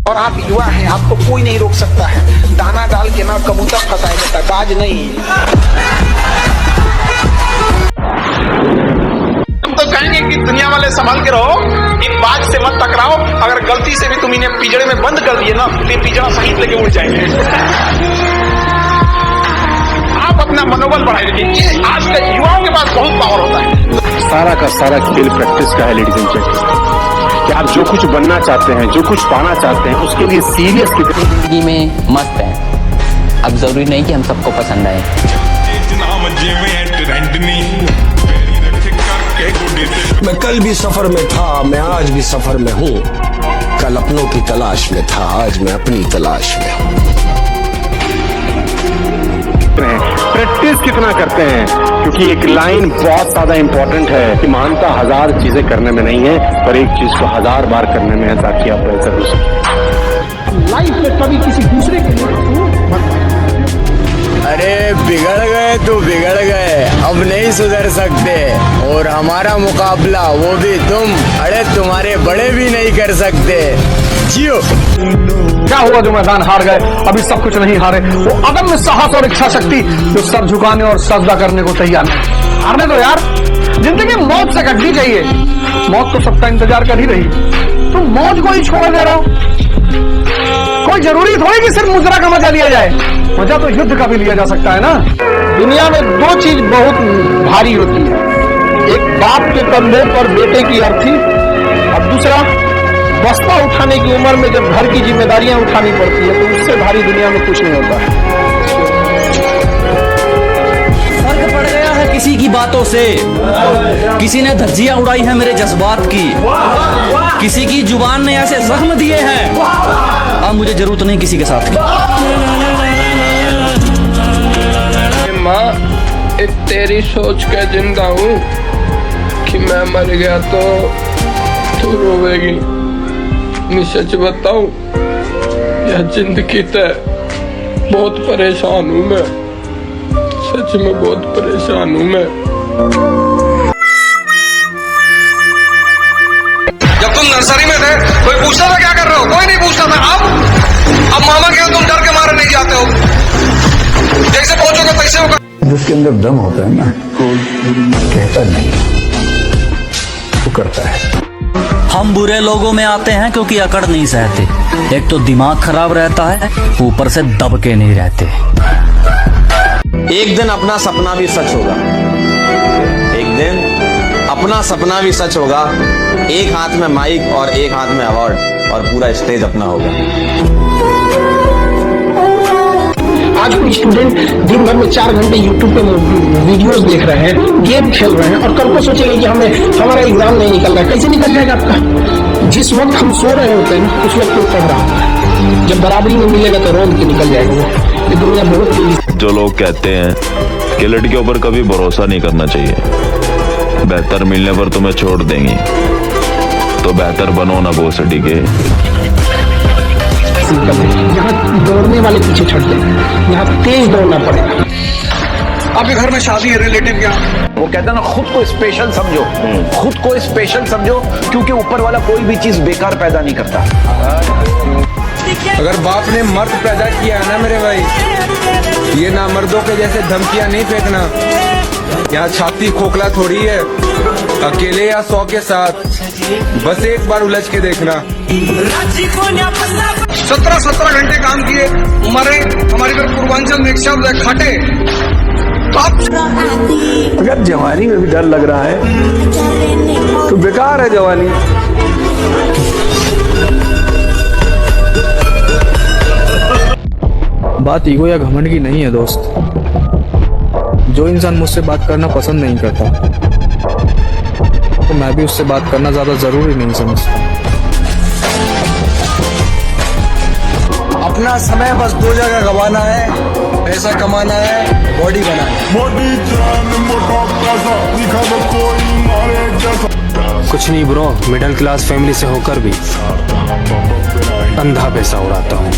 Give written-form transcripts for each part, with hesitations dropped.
और आप युवा हैं, आपको कोई नहीं रोक सकता है। दाना डाल के ना कबूतर फंसाया जाता, बाज नहीं। तुम तो कहेंगे कि दुनिया वाले संभाल के रहो, इन बाज से मत टकराओ। अगर गलती से भी तुम इन्हें पिंजरे में बंद कर दिए ना तो ये पिंजरा सहित लेके उड़ जाएंगे। आप अपना मनोबल बढ़ाए रखिए। ये आज के युवाओं के पास बहुत पावर होता है। सारा का सारा खेल प्रैक्टिस का है लेडीज एंड जेंटलमैन, कि आप जो कुछ बनना चाहते हैं, जो कुछ पाना चाहते हैं, उसके लिए सीरियस जिंदगी में मस्त है। अब जरूरी नहीं कि हम सबको पसंद आए। मैं कल भी सफर में था, मैं आज भी सफर में हूँ। कल अपनों की तलाश में था, आज मैं अपनी तलाश में हूँ। प्रैक्टिस कितना करते हैं, क्योंकि एक लाइन बहुत ज्यादा इंपॉर्टेंट है कि मानता 1000 चीजें करने में नहीं है, पर एक चीज को 1000 बार करने में है, ताकि आप बेहतर हो सके। लाइफ में कभी किसी दूसरे के लिए अरे बिगड़ गए तो बिगड़ गए, अब नहीं सुधर सकते। और हमारा मुकाबला वो भी तुम, अरे तुम्हारे बड़े भी नहीं कर सकते। जियो। क्या हुआ जो मैदान हार गए? अभी सब कुछ नहीं हारे। वो अदम्य साहस और इच्छा शक्ति जो सर झुकाने और सजदा करने को तैयार है। हारने दो यार, जिंदगी मौत से कटनी चाहिए। मौत तो सबका इंतजार कर ही रही, तुम मौज को ही छोड़ दे रहे हो। कोई जरूरी थोड़ी कि सिर्फ मुजरा का मजा लिया जाए, मजा तो युद्ध का भी लिया जा सकता है ना। दुनिया में दो चीज बहुत भारी होती है, एक बाप के कंधे पर बेटे की अर्थी, और दूसरा बस्ता उठाने की उम्र में जब घर की जिम्मेदारियां उठानी पड़ती है, तो उससे भारी दुनिया में कुछ नहीं होता है। फर्क पड़ गया है किसी की बातों से, किसी ने धज्जियां उड़ाई है मेरे जज्बात की, किसी की जुबान ने ऐसे जख्म दिए हैं, अब मुझे जरूरत नहीं किसी के साथ की। माँ, एक तेरी सोच के जिंदा हूँ कि मैं मर गया तो तू रोवेगी। मैं सच बताऊं, यह जिंदगी तय बहुत परेशान हूँ मैं, सच में बहुत परेशान हूँ मैं। जब तुम नर्सरी में थे कोई पूछता था क्या कर रहे हो? कोई नहीं पूछता था। अब मामा के तुम डर के मारे नहीं जाते हो, जैसे पहुंचोगे पैसे होगा। जिसके अंदर दम होता है ना, कहता नहीं, वो करता है। हम बुरे लोगों में आते हैं क्योंकि अकड़ नहीं सहते। एक तो दिमाग खराब रहता है, ऊपर से दबके नहीं रहते। एक दिन अपना सपना भी सच होगा, एक दिन अपना सपना भी सच होगा। एक हाथ में माइक और एक हाथ में अवार्ड, और पूरा स्टेज अपना होगा। आज कोई स्टूडेंट दिन भर में 4 घंटे यूट्यूब पे वीडियोस देख रहे हैं, गेम खेल रहे हैं, और कल को सोचेंगे कि हमारा एग्जाम नहीं निकल रहा है। कैसे निकल जाएगा आपका? जिस वक्त हम सो रहे होते हैं ना, उस वक्त वो पढ़ रहा होता है। जब बराबरी में मिलेगा तो रोड के निकल जाएगा। ये दुनिया बहुत। जो लोग कहते हैं कि लड़कियों पर कभी भरोसा नहीं करना चाहिए, बेहतर मिलने पर तुम्हें छोड़ देंगी, तो बेहतर बनो ना भोसडी के। यहाँ दौड़ने वाले पीछे छूट गए, यहाँ तेज दौड़ना पड़ेगा। आपके घर में शादी है, रिलेटिव क्या? वो कहता है ना, खुद को स्पेशल समझो, खुद को स्पेशल समझो, क्योंकि ऊपर वाला कोई भी चीज बेकार पैदा नहीं करता। अगर बाप ने मर्द पैदा किया है ना मेरे भाई, ये ना मर्दों के जैसे धमकियां नहीं फेंकना। यहाँ छाती खोखला थोड़ी है, अकेले या 100 के साथ, बस एक बार उलझ के देखना। 17 घंटे काम किए, मरे। हमारे घर पूर्वांचल में एक शब्द है, खाटे। तो आप अगर जवानी में भी डर लग रहा है तो बेकार है जवानी। बात ईगो या घमंड की नहीं है दोस्त। जो इंसान मुझसे बात करना पसंद नहीं करता, तो मैं भी उससे बात करना ज्यादा जरूरी नहीं समझता। अपना समय बस 2 जगह गवाना है, पैसा कमाना है, बॉडी बनाना है। कुछ नहीं ब्रो, मिडिल क्लास फैमिली से होकर भी अंधा पैसा उड़ाता हूँ।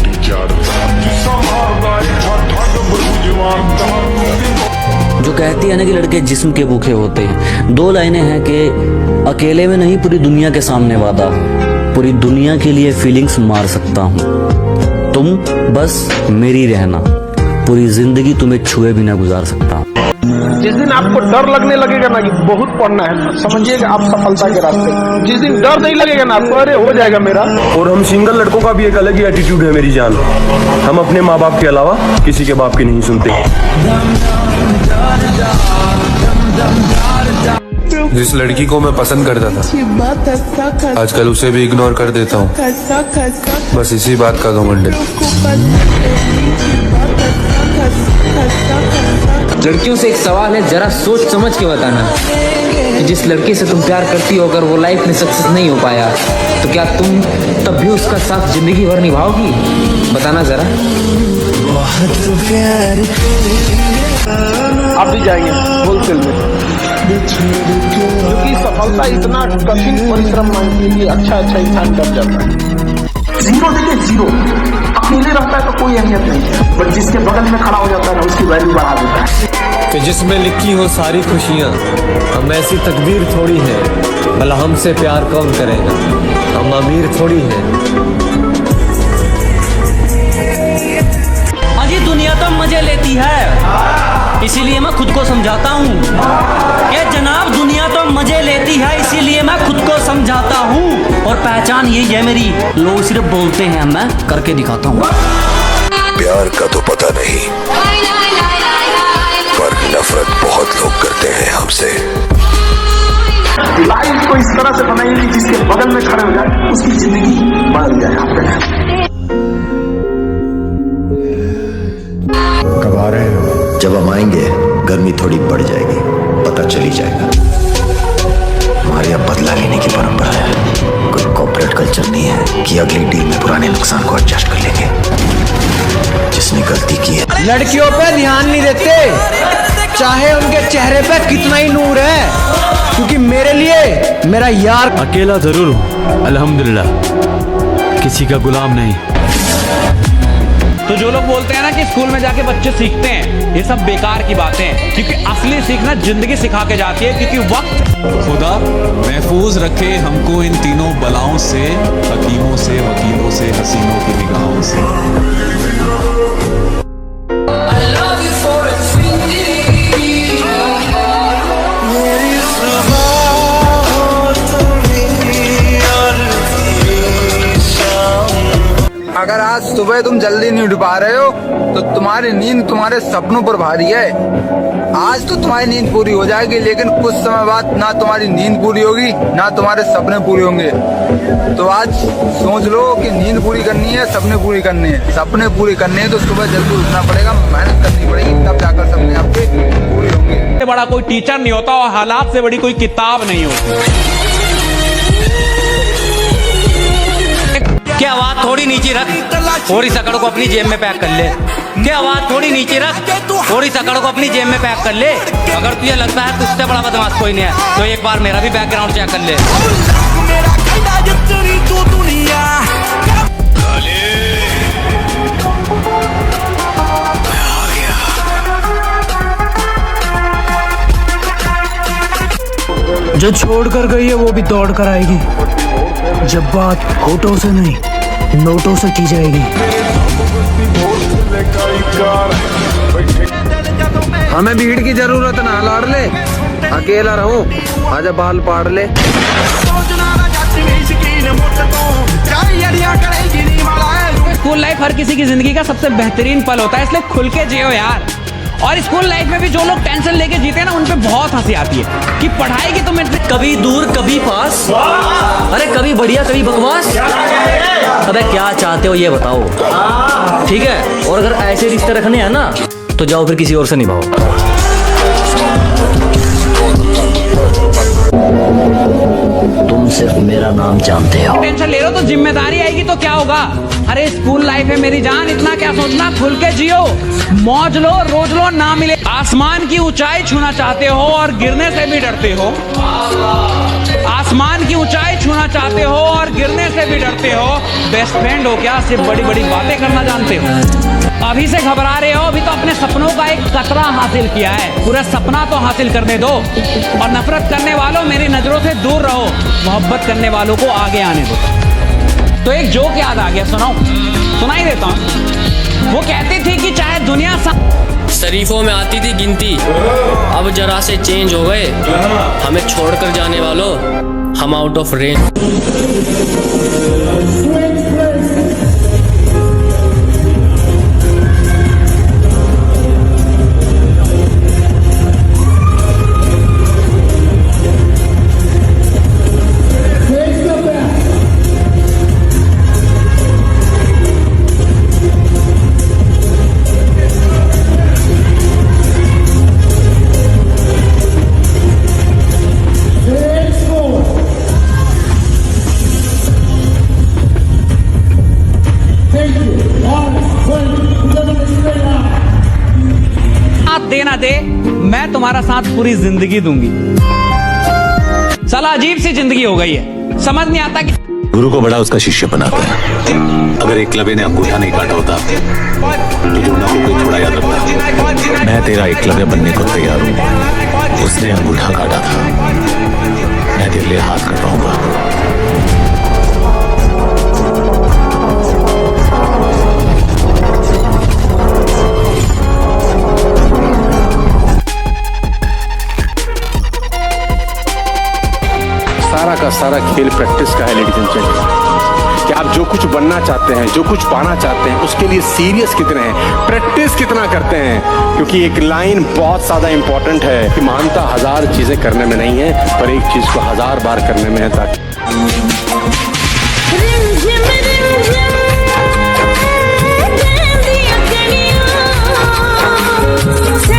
जो कहती है ना कि लड़के जिस्म के भूखे होते हैं, 2 लाइनें हैं कि अकेले में नहीं पूरी दुनिया के सामने वादा, पूरी दुनिया के लिए फीलिंग्स मार सकता हूँ। तुम बस मेरी रहना, पूरी जिंदगी तुम्हें छुए बिना गुजार सकता हूँ। जिस दिन आपको डर लगने लगेगा ना कि बहुत पढ़ना है, समझिएगा आप सफलता के रास्ते। जिस दिन डर नहीं लगेगा ना आपको, अरे हो जाएगा मेरा। और हम सिंगल लड़कों का भी एक अलग ही एटीट्यूड है मेरी जान। हम अपने माँ बाप के अलावा किसी के बाप की नहीं सुनते। जिस लड़की को मैं पसंद करता था, आजकल उसे भी इग्नोर कर देता हूँ। बस इसी बात का घमंड है। लड़कियों से एक सवाल है, जरा सोच समझ के बताना कि जिस लड़की से तुम प्यार करती हो अगर वो लाइफ में सक्सेस नहीं हो पाया तो क्या तुम तब भी उसका साथ जिंदगी भर निभाओगी? बताना जरा। आप भी जाएंगे होलसेल में, क्योंकि सफलता इतना कठिन परिश्रम मांगती है कि अच्छा इंसान डर जाता है। जीरो देखिए, जीरो अकेले रहता है तो कोई अहमियत नहीं है, बट जिसके बगल में खड़ा हो जाता है ना उसकी वैल्यू बढ़ा देता है। कि जिसमें लिखी हो सारी खुशियाँ, हम ऐसी तकदीर थोड़ी है, भला हमसे प्यार कौन करेगा, हम अमीर थोड़ी हैं। अजी दुनिया तो मजे लेती है, इसीलिए मैं खुद को समझाता हूँ। ये जनाब दुनिया तो मजे लेती है, इसीलिए मैं खुद को समझाता हूँ। और पहचान यही है मेरी, लोग सिर्फ बोलते हैं, मैं करके दिखाता हूँ। प्यार का तो पता नहीं, पर नफरत बहुत लोग करते हैं हमसे। लाइफ को इस तरह से बनाएंगे जिसके बगल में खड़े हो जाए उसकी जिंदगी बदल जाए। कब आ रहे हो? जब हम आएंगे गर्मी थोड़ी बढ़ जाएगी, पता चली जाएगा। हमारे यहाँ बदला लेने की परंपरा है, कोई कॉर्पोरेट कल्चर नहीं है कि अगली डील में पुराने नुकसान को एडजस्ट कर लेंगे। जिसने गलती की है। लड़कियों पे ध्यान नहीं देते, चाहे उनके चेहरे पे कितना ही नूर है, क्योंकि मेरे लिए मेरा यार अकेला जरूर हूँ, अल्हम्दुलिल्लाह, किसी का गुलाम नहीं। तो जो लोग बोलते हैं ना कि स्कूल में जाके बच्चे सीखते हैं, ये सब बेकार की बातें हैं, क्योंकि असली सीखना जिंदगी सिखा के जाती है। क्योंकि वक्त खुदा महफूज रखे हमको इन तीनों बलाओं से, हकीमों से, वकीलों से, हसीनों की निगाहों से। अगर आज सुबह तुम जल्दी नहीं उठ पा रहे हो तो तुम्हारी नींद तुम्हारे सपनों पर भारी है। आज तो तुम्हारी नींद पूरी हो जाएगी, लेकिन कुछ समय बाद ना तुम्हारी नींद पूरी होगी ना तुम्हारे सपने पूरे होंगे। तो आज सोच लो कि नींद पूरी करनी है, सपने पूरी करने हैं। सपने पूरे करने हैं तो सुबह जल्दी उठना पड़ेगा, मेहनत करनी पड़ेगी, तब जाकर सपने आपके पूरे होंगे। बड़ा कोई टीचर नहीं होता और हालात से बड़ी कोई किताब नहीं होती। क्या आवाज थोड़ी नीचे रख, थोड़ी सकड़ को अपनी जेब में पैक कर ले। क्या आवाज थोड़ी नीचे रख, थोड़ी सकड़ को अपनी जेब में पैक कर ले। अगर तुझे लगता है तुझसे बड़ा बदमाश कोई नहीं है तो एक बार मेरा भी बैकग्राउंड चेक कर ले। जो छोड़ कर गई है वो भी दौड़ कर आएगी। जब बात होठों से नहीं नोटों से की जाएगी। हमें भीड़ की जरूरत ना लाड़ ले, अकेला रहूं आजा बाल पाड़ ले। स्कूल लाइफ हर किसी की जिंदगी का सबसे बेहतरीन पल होता है, इसलिए खुल के जियो यार। और स्कूल लाइफ में भी जो लोग टेंशन लेके जीते हैं ना, उन पे बहुत हंसी आती है कि पढ़ाई की तो मेरे कभी दूर कभी पास, अरे कभी बढ़िया कभी बकवास। अबे क्या चाहते हो ये बताओ, ठीक है? और अगर ऐसे रिश्ते रखने हैं ना तो जाओ फिर किसी और से निभाओ। तुम सिर्फ मेरा नाम जानते हो। टेंशन ले रहे हो तो जिम्मेदारी आएगी तो क्या होगा? अरे स्कूल लाइफ है मेरी जान, इतना क्या सोचना, खुल के जियो, मौज लो, रोज लो, ना मिले। आसमान की ऊंचाई छूना चाहते हो और गिरने से भी डरते हो। आसमान की ऊंचाई छूना चाहते हो और गिरने से भी डरते हो। बेस्ट फ्रेंड हो क्या? सिर्फ बड़ी बड़ी बातें करना जानते हो। अभी से घबरा रहे हो, अभी तो अपने सपनों का एक कतरा हासिल किया है, पूरा सपना तो हासिल करने दो। और नफरत करने वालों मेरी नजरों से दूर रहो, मोहब्बत करने वालों को आगे आने दो। तो एक जोक याद आ गया, सुनाई देता हूं। वो कहती थी कि चाहे दुनिया शरीफों में आती थी गिनती, अब जरा से चेंज हो गए, हमें छोड़कर जाने वालों, हम आउट ऑफ रेंज। देना दे, मैं तुम्हारा साथ पूरी जिंदगी दूंगी। साला अजीब सी जिंदगी हो गई है, समझ नहीं आता कि गुरु को बड़ा उसका शिष्य बनाता है। अगर एकलव्य ने अंगूठा नहीं काटा होता तो द्रोणा को कोई थोड़ा याद रखता। मैं तेरा एकलव्य बनने को तैयार हूँ। उसने अंगूठा काटा था, मैं तेरे लिए हाथ कटवाऊंगा। सारा का सारा खेल प्रैक्टिस का है लेडीज एंड जेंटलमैन। कि आप जो कुछ बनना चाहते हैं, जो कुछ पाना चाहते हैं, उसके लिए सीरियस कितने हैं, प्रैक्टिस कितना करते हैं। क्योंकि एक लाइन बहुत ज्यादा इंपॉर्टेंट है कि महानता 1000 चीजें करने में नहीं है, पर एक चीज को 1000 बार करने में है। ताकि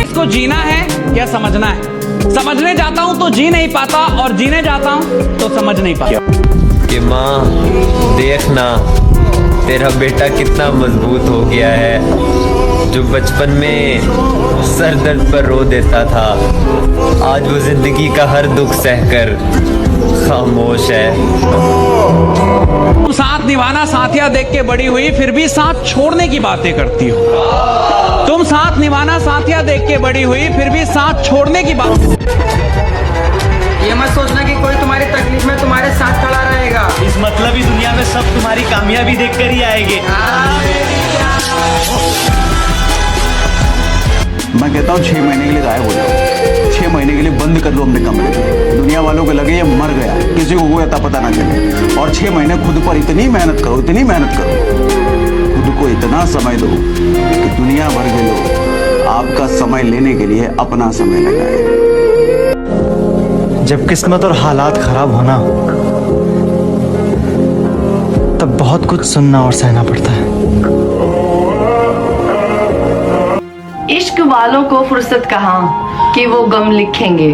इसको जीना है या समझना है? समझने जाता हूं तो जी नहीं पाता, और जीने जाता हूं तो समझ नहीं पाता। कि माँ देखना, तेरा बेटा कितना मजबूत हो गया है। जो बचपन में सर दर्द पर रो देता था, आज वो जिंदगी का हर दुख सहकर खामोश है। तुम साथ निभाना साथिया देख के बड़ी हुई, फिर भी साथ छोड़ने की बातें करती हो। तुम साथ निभाना साथिया देख के बड़ी हुई, फिर भी साथ छोड़ने की बात। ये मत सोचना कि कोई तुम्हारी तकलीफ में तुम्हारे साथ खड़ा रहेगा। इस मतलबी दुनिया में सब तुम्हारी कामयाबी देखकर ही आएंगे। मैं कहता हूँ 6 महीने के लिए गायब हो जाओ, 6 महीने के लिए बंद कर दो अपने कमरे में। दुनिया वालों को लगे ये मर गया, किसी को कोई अता पता ना चले। और 6 महीने खुद पर इतनी मेहनत करो, इतनी मेहनत करो, खुद को इतना समय दो कि दुनिया भर के लोग आपका समय लेने के लिए अपना समय लगाए। जब किस्मत और हालात खराब होना, तब बहुत कुछ सुनना और सहना पड़ता है। इश्क वालों को फुर्सत कहाँ कि वो गम लिखेंगे।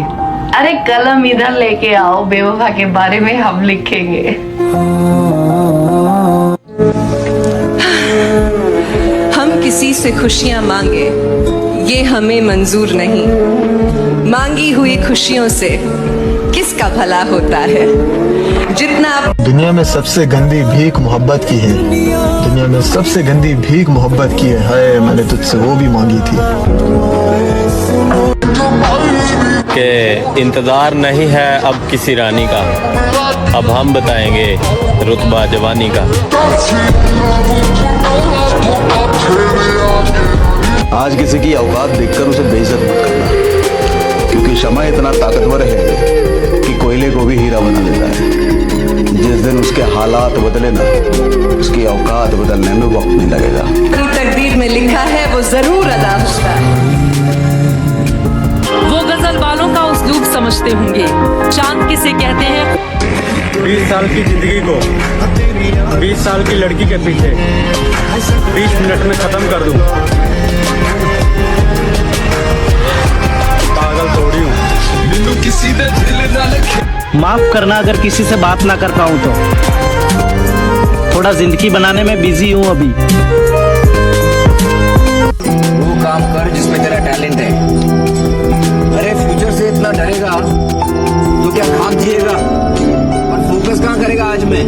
अरे कलम इधर लेके आओ, बेवफा के बारे में हम लिखेंगे। हम किसी से खुशियां मांगे, ये हमें मंजूर नहीं। मांगी हुई खुशियों से किसका भला होता है। जितना दुनिया में सबसे गंदी भीख मोहब्बत की है, दुनिया में सबसे गंदी भीख मोहब्बत की है। हाय मैंने तुझसे वो भी मांगी थी। के इंतजार नहीं है अब किसी रानी का, अब हम बताएंगे रुतबा जवानी का। आज किसी की औकात देखकर उसे बेइज्जत मत करना, क्योंकि समय इतना ताकतवर है कि कोयले को भी हीरा बना देता है। जिस दिन उसके हालात बदले ना, उसकी औकात बदलने में वक्त नहीं लगेगा। तकदीर में लिखा है वो जरूर अदा होता है। वो गजल वालों का उसलूब समझते होंगे, चांद किसे कहते हैं। 20 साल की जिंदगी को 20 साल की लड़की के पीछे 20 मिनट में खत्म कर दूं। पागल थोड़ी हूँ। माफ करना अगर किसी से बात ना कर पाऊं तो। थोड़ा जिंदगी बनाने में बिजी हूँ अभी। वो काम कर जिसमें तेरा टैलेंट है। अरे फ्यूचर से इतना डरेगा तो क्या खाक जिएगा और फोकस कहाँ करेगा आज में।